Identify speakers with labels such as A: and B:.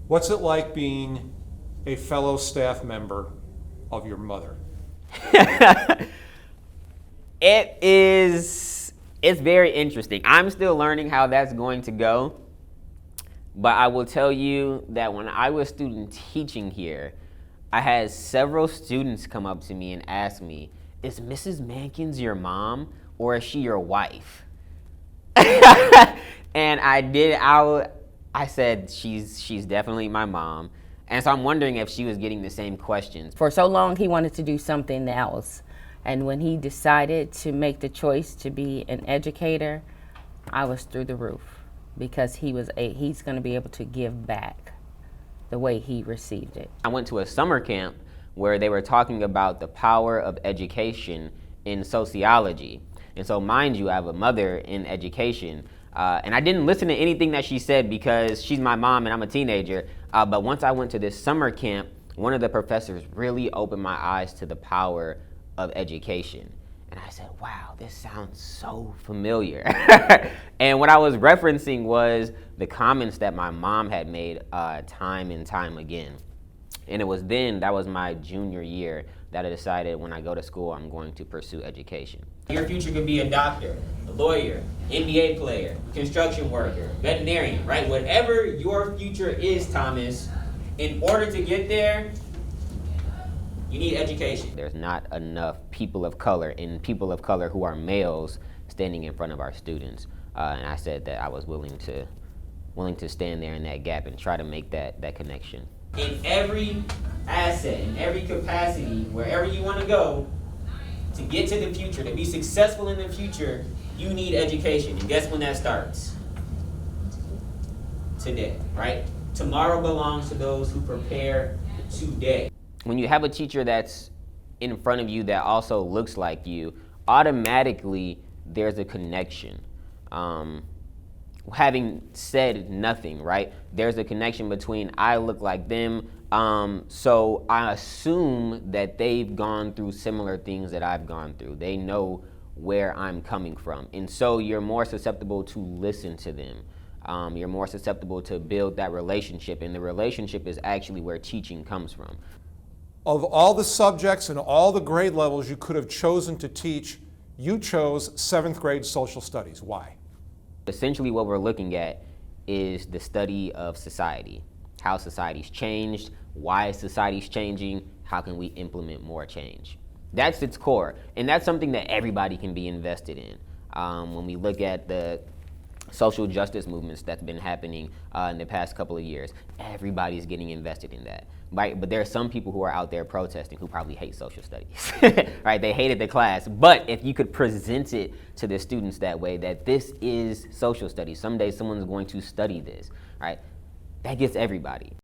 A: What's it like being a fellow staff member of your mother?
B: It's very interesting. I'm still learning how that's going to go. But I will tell you that when I was student teaching here, I had several students come up to me and ask me, is Mrs. Mankins your mom or is she your wife? And I said, she's definitely my mom. And so I'm wondering if she was getting the same questions.
C: For so long, he wanted to do something else. And when he decided to make the choice to be an educator, I was through the roof because he's going to be able to give back the way he received it.
B: I went to a summer camp where they were talking about the power of education in sociology. And so mind you, I have a mother in education. And I didn't listen to anything that she said because she's my mom and I'm a teenager. But once I went to this summer camp, one of the professors really opened my eyes to the power of education. And I said, wow, this sounds so familiar. And what I was referencing was the comments that my mom had made time and time again. And it was then, that was my junior year, that I decided when I go to school, I'm going to pursue education.
D: Your future could be a doctor, a lawyer, NBA player, construction worker, veterinarian, right? Whatever your future is, Thomas, in order to get there, you need education.
B: There's not enough people of color and people of color who are males standing in front of our students. And I said that I was willing to stand there in that gap and try to make that connection.
D: In every asset, in every capacity, wherever you want to go, to get to the future, to be successful in the future, you need education. And guess when that starts? Today, right? Tomorrow belongs to those who prepare today.
B: When you have a teacher that's in front of you that also looks like you, automatically there's a connection. Having said nothing, right? There's a connection between I look like them, so I assume that they've gone through similar things that I've gone through. They know where I'm coming from. And so you're more susceptible to listen to them. You're more susceptible to build that relationship, and the relationship is actually where teaching comes from.
A: Of all the subjects and all the grade levels you could have chosen to teach, you chose 7th grade social studies. Why?
B: Essentially what we're looking at is the study of society, how society's changed, why society's changing, how can we implement more change. That's its core, and that's something that everybody can be invested in. When we look at the social justice movements that's been happening in the past couple of years, everybody's getting invested in that, right? But there are some people who are out there protesting who probably hate social studies, right? They hated the class. But if you could present it to the students that way, that this is social studies, someday someone's going to study this, right? That gets everybody.